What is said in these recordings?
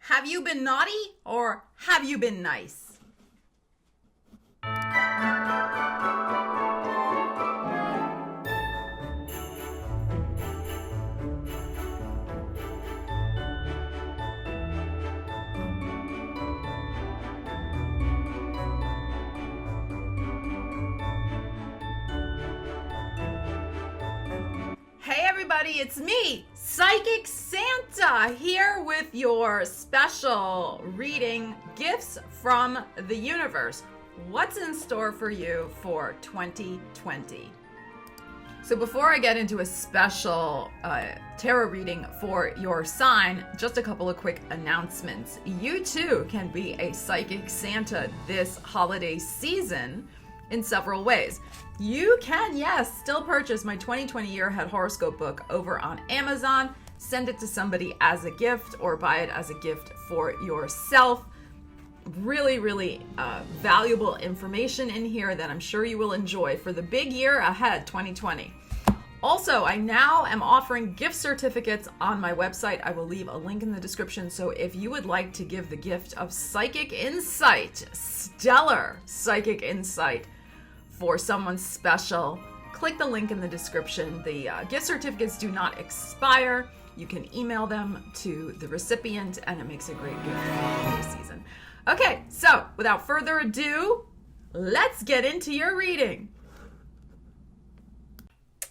Have you been naughty or have you been nice? Hey everybody, it's me, Psychic Santa, here with your special reading, Gifts from the Universe. What's in store for you for 2020? So before I get into a special tarot reading for your sign, just a couple of quick announcements. You too can be a Psychic Santa this holiday season in several ways. You can, yes, still purchase my 2020 Year Ahead Horoscope book over on Amazon, send it to somebody as a gift, or buy it as a gift for yourself. Really valuable information in here that I'm sure you will enjoy for the big year ahead, 2020. Also, I now am offering gift certificates on my website. I will leave a link in the description. So if you would like to give the gift of psychic insight, stellar psychic insight, for someone special, click the link in the description. The gift certificates do not expire. You can email them to the recipient, and it makes a great gift for the holiday season. Okay, so without further ado, let's get into your reading.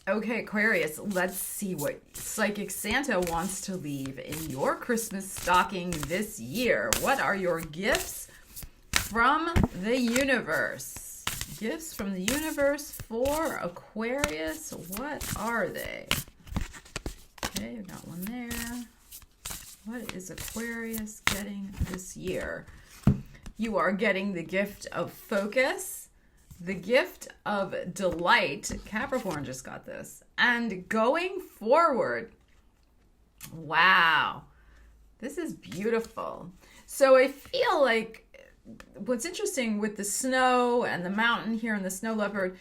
Okay, Aquarius, let's see what Psychic Santa wants to leave in your Christmas stocking this year. What are your gifts from the universe? Gifts from the universe for Aquarius. What are they? Okay, I've got one there. What is Aquarius getting this year? You are getting the gift of focus, the gift of delight. Capricorn just got this. And going forward. Wow. This is beautiful. So I feel like what's interesting with the snow and the mountain here and the snow leopard,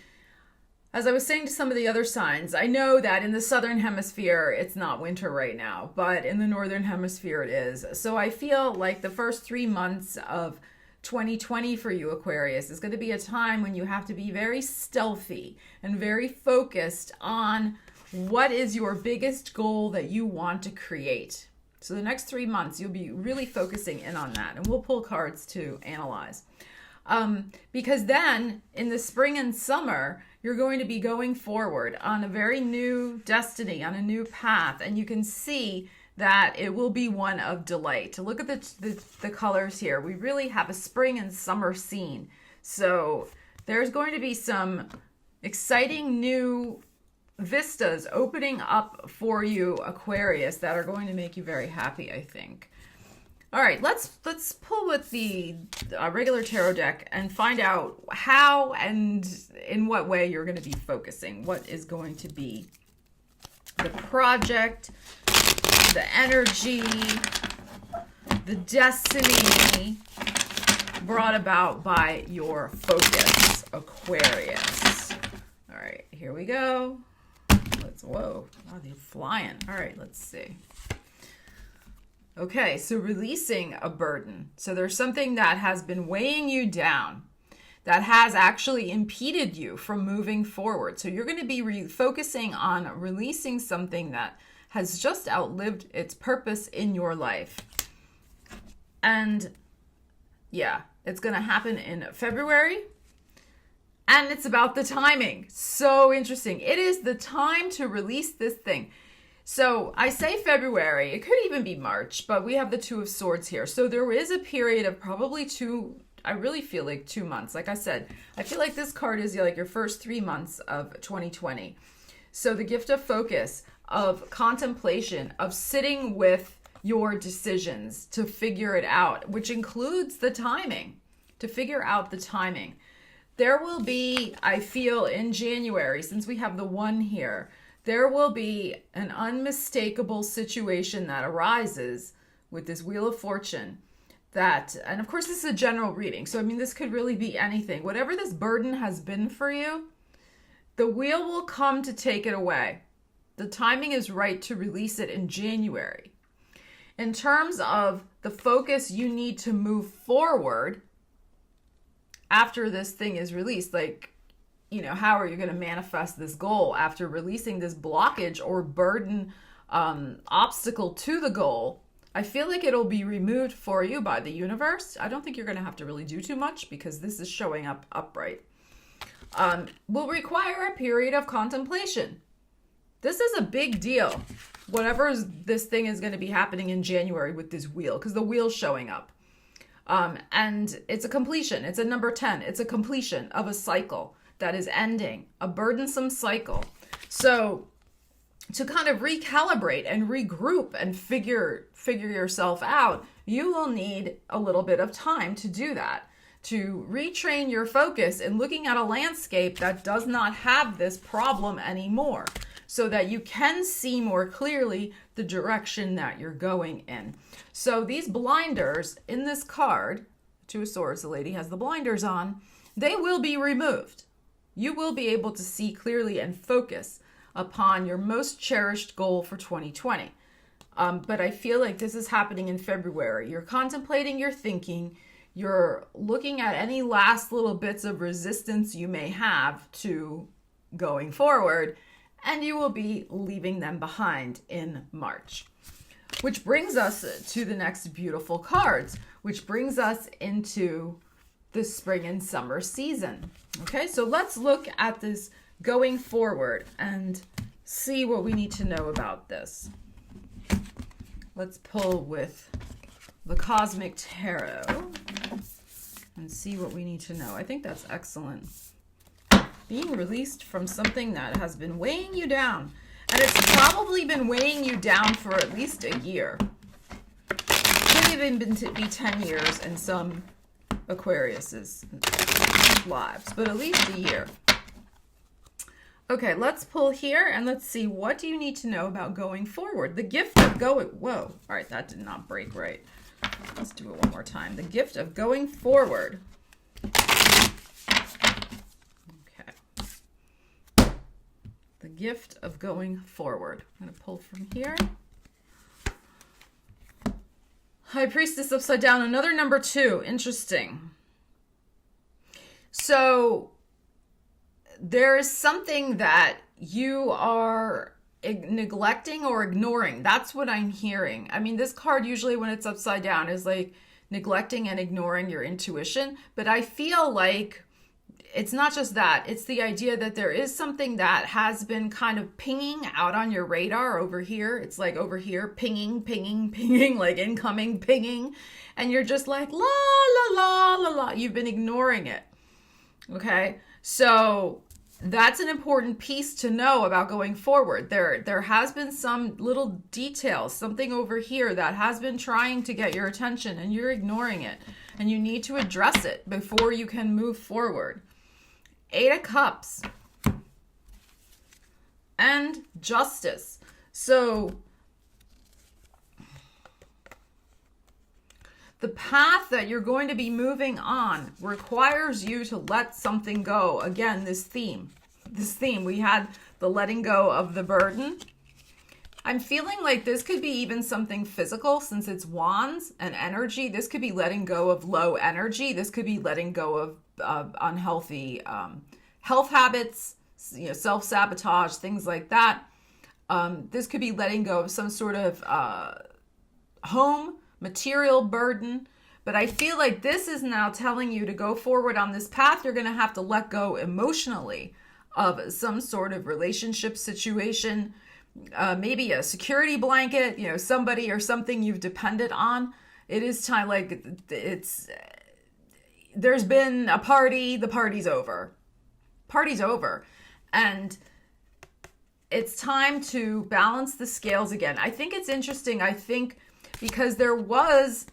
as I was saying to some of the other signs, I know that in the southern hemisphere, it's not winter right now, but in the northern hemisphere it is. So I feel like the first 3 months of 2020 for you, Aquarius, is going to be a time when you have to be very stealthy and very focused on what is your biggest goal that you want to create. So the next 3 months, you'll be really focusing in on that. And we'll pull cards to analyze. Because then in the spring and summer, you're going to be going forward on a very new destiny, on a new path. And you can see that it will be one of delight. Look at the colors here. We really have a spring and summer scene. So there's going to be some exciting new vistas opening up for you, Aquarius, that are going to make you very happy, I think. All right, let's pull with the regular tarot deck and find out how and in what way you're going to be focusing. What is going to be the project, the energy, the destiny brought about by your focus, Aquarius. All right, here we go. Whoa, they're flying. All right, let's see. Okay, so releasing a burden. So there's something that has been weighing you down, that has actually impeded you from moving forward. So you're going to be focusing on releasing something that has just outlived its purpose in your life. And yeah, it's going to happen in February. And it's about the timing. So interesting. It is the time to release this thing. So I say February. It could even be March, but we have the Two of Swords here. So there is a period of probably I really feel like 2 months. Like I said, I feel like this card is like your first 3 months of 2020. So the gift of focus, of contemplation, of sitting with your decisions to figure it out, which includes the timing, to figure out the timing. There will be, I feel, in January, since we have the 1 here, there will be an unmistakable situation that arises with this Wheel of Fortune that, and of course this is a general reading, so I mean this could really be anything. Whatever this burden has been for you, the wheel will come to take it away. The timing is right to release it in January. In terms of the focus you need to move forward after this thing is released, like, how are you going to manifest this goal after releasing this blockage or burden, obstacle to the goal? I feel like it'll be removed for you by the universe. I don't think you're going to have to really do too much because this is showing up upright. Will require a period of contemplation. This is a big deal. Whatever this thing is going to be happening in January with this wheel, because the wheel's showing up. And it's a completion. It's a number 10. It's a completion of a cycle that is ending, a burdensome cycle. So to kind of recalibrate and regroup and figure yourself out, you will need a little bit of time to do that, to retrain your focus in looking at a landscape that does not have this problem anymore, so that you can see more clearly the direction that you're going in. So these blinders in this card, Two of Swords, the lady has the blinders on, they will be removed. You will be able to see clearly and focus upon your most cherished goal for 2020. But I feel like this is happening in February. You're contemplating, you're thinking, you're looking at any last little bits of resistance you may have to going forward, and you will be leaving them behind in March. Which brings us to the next beautiful cards, which brings us into the spring and summer season. Okay, so let's look at this going forward and see what we need to know about this. Let's pull with the Cosmic Tarot and see what we need to know. I think that's excellent. Being released from something that has been weighing you down. And it's probably been weighing you down for at least a year. Could even be 10 years in some Aquarius's lives, but at least a year. Okay, let's pull here and let's see, what do you need to know about going forward? The gift of going, whoa, all right, that did not break right. Let's do it one more time. The gift of going forward. Okay. The gift of going forward. I'm going to pull from here. High Priestess upside down, another number 2. Interesting. So there is something that you are neglecting or ignoring. That's what I'm hearing. I mean, this card usually when it's upside down is like neglecting and ignoring your intuition. But I feel like it's not just that. It's the idea that there is something that has been kind of pinging out on your radar over here. It's like over here, pinging, pinging, pinging, like incoming pinging. And you're just like, la, la, la, la, la. You've been ignoring it. Okay? So that's an important piece to know about going forward. There has been some little details, something over here that has been trying to get your attention and you're ignoring it. And you need to address it before you can move forward. 8 of Cups. And Justice. So the path that you're going to be moving on requires you to let something go. Again, this theme, we had the letting go of the burden. I'm feeling like this could be even something physical since it's wands and energy. This could be letting go of low energy. This could be letting go of unhealthy health habits, self-sabotage, things like that. This could be letting go of some sort of home material burden, but I feel like this is now telling you to go forward on this path. You're going to have to let go emotionally of some sort of relationship situation, maybe a security blanket, somebody or something you've depended on. It is time, like there's been a party, the party's over. Party's over. And it's time to balance the scales again. I think it's interesting. I think because there was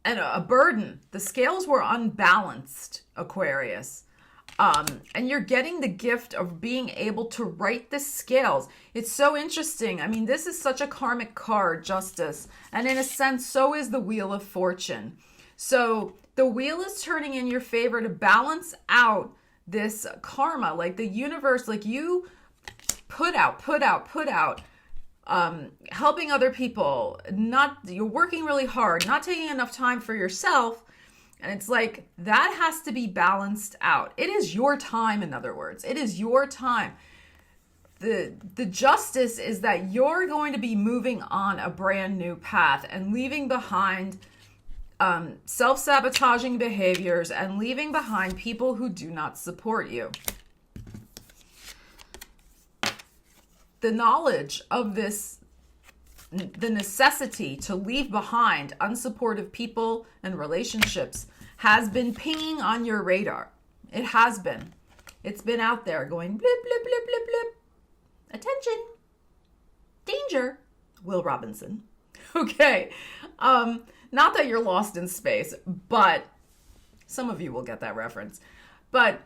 a burden. The scales were unbalanced, Aquarius. And you're getting the gift of being able to right the scales. It's so interesting. I mean, this is such a karmic card, Justice. And in a sense, so is the Wheel of Fortune. So the wheel is turning in your favor to balance out this karma. Like the universe, like you put out helping other people, you're working really hard, not taking enough time for yourself. And it's like, that has to be balanced out. It is your time, in other words. It is your time. The justice is that you're going to be moving on a brand new path and leaving behind self-sabotaging behaviors and leaving behind people who do not support you. The knowledge of this, the necessity to leave behind unsupportive people and relationships has been pinging on your radar. It has been. It's been out there going blip, blip, blip, blip, blip. Attention. Danger. Will Robinson. Okay. Not that you're lost in space, but some of you will get that reference. But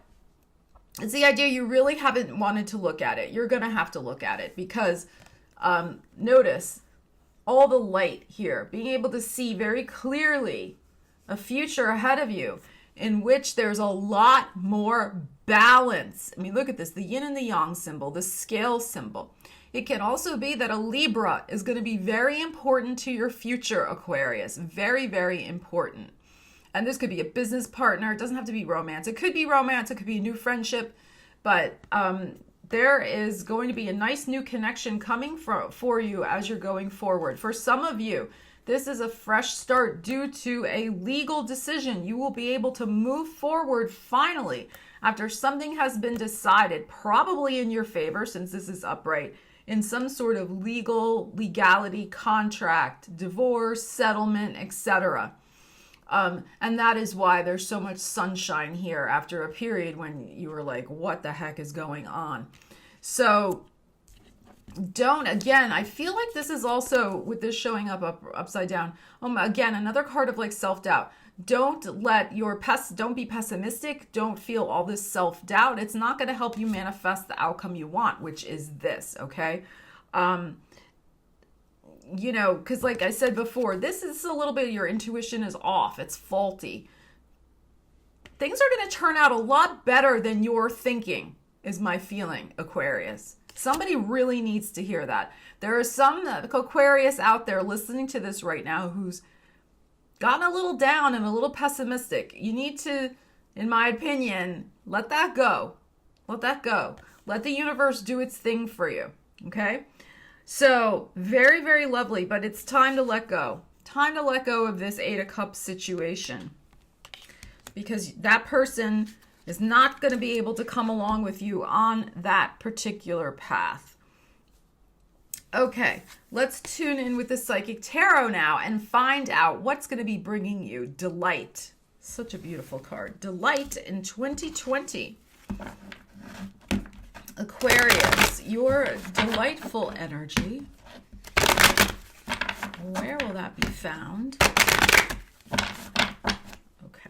it's the idea you really haven't wanted to look at it. You're going to have to look at it because notice all the light here, being able to see very clearly a future ahead of you in which there's a lot more balance. I mean, look at this, the yin and the yang symbol, the scale symbol. It can also be that a Libra is going to be very important to your future, Aquarius. Very, very important. And this could be a business partner. It doesn't have to be romance. It could be romance. It could be a new friendship. But there is going to be a nice new connection coming for you as you're going forward. For some of you, this is a fresh start due to a legal decision. You will be able to move forward finally after something has been decided, probably in your favor since this is upright, in some sort of legality, contract, divorce, settlement, etc. And that is why there's so much sunshine here after a period when you were like, what the heck is going on? So again, I feel like this is also, with this showing up upside down, again, another card of like self-doubt. Don't be pessimistic. Don't feel all this self-doubt. It's not going to help you manifest the outcome you want, which is this, okay? Because like I said before, this is a little bit, your intuition is off. It's faulty. Things are going to turn out a lot better than you're thinking, is my feeling, Aquarius. Somebody really needs to hear that. There are some Aquarius out there listening to this right now who's gotten a little down and a little pessimistic. You need to, in my opinion, let that go. Let that go. Let the universe do its thing for you. Okay? So, very, very lovely, but it's time to let go. Time to let go of this 8 of Cups situation. Because that person is not going to be able to come along with you on that particular path. Okay, let's tune in with the Psychic Tarot now and find out what's going to be bringing you delight. Such a beautiful card. Delight in 2020. Aquarius, your delightful energy. Where will that be found? Okay,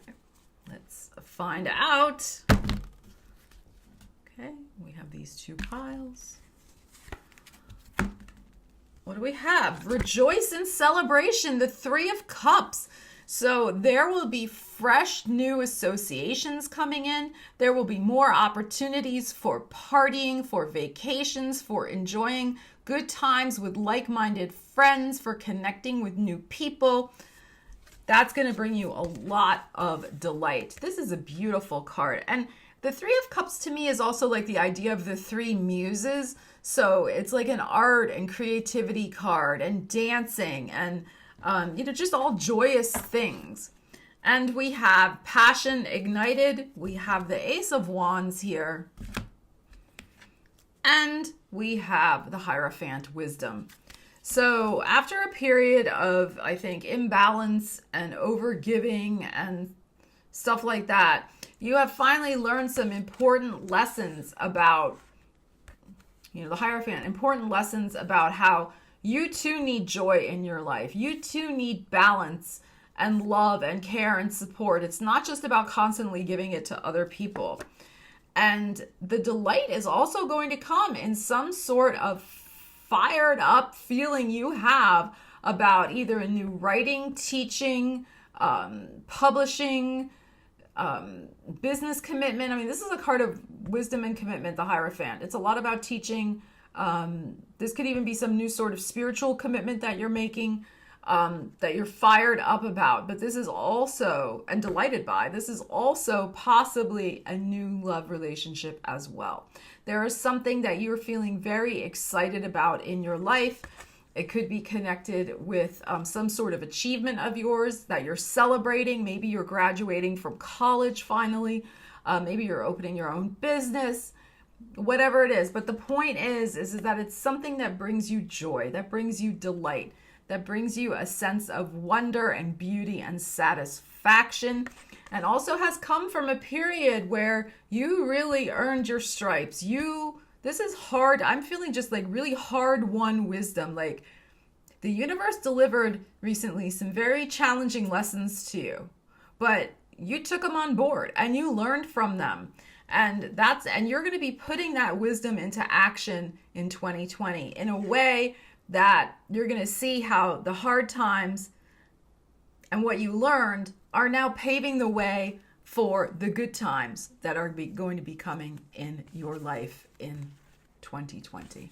let's find out. Okay, we have these 2 piles. What do we have? Rejoice in celebration, the 3 of Cups. So there will be fresh new associations coming in. There will be more opportunities for partying, for vacations, for enjoying good times with like-minded friends, for connecting with new people. That's going to bring you a lot of delight. This is a beautiful card. And the 3 of Cups to me is also like the idea of the 3 muses. So it's like an art and creativity card and dancing and, just all joyous things. And we have passion ignited. We have the Ace of Wands here. And we have the Hierophant, wisdom. So after a period of, I think, imbalance and overgiving and stuff like that, you have finally learned some important lessons about, the Hierophant, important lessons about how you too need joy in your life. You too need balance and love and care and support. It's not just about constantly giving it to other people. And the delight is also going to come in some sort of fired up feeling you have about either a new writing, teaching, publishing, business commitment. I mean, this is a card of wisdom and commitment, the Hierophant. It's a lot about teaching, This could even be some new sort of spiritual commitment that you're making, that you're fired up about. But this is also, and delighted by, this is also possibly a new love relationship as well. There is something that you're feeling very excited about in your life. It could be connected with some sort of achievement of yours that you're celebrating. Maybe you're graduating from college finally. Maybe you're opening your own business, whatever it is. But the point is that it's something that brings you joy, that brings you delight, that brings you a sense of wonder and beauty and satisfaction, and also has come from a period where you really earned your stripes. This is hard. I'm feeling just like really hard-won wisdom. Like the universe delivered recently some very challenging lessons to you, but you took them on board and you learned from them. And you're going to be putting that wisdom into action in 2020 in a way that you're going to see how the hard times and what you learned are now paving the way for the good times that are going to be coming in your life in 2020.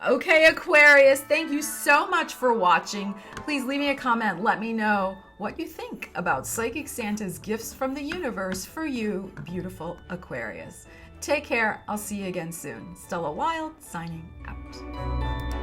Okay, Aquarius, thank you so much for watching. Please leave me a comment. Let me know what you think about Psychic Santa's gifts from the universe for you, beautiful Aquarius. Take care. I'll see you again soon. Stella Wilde, signing out.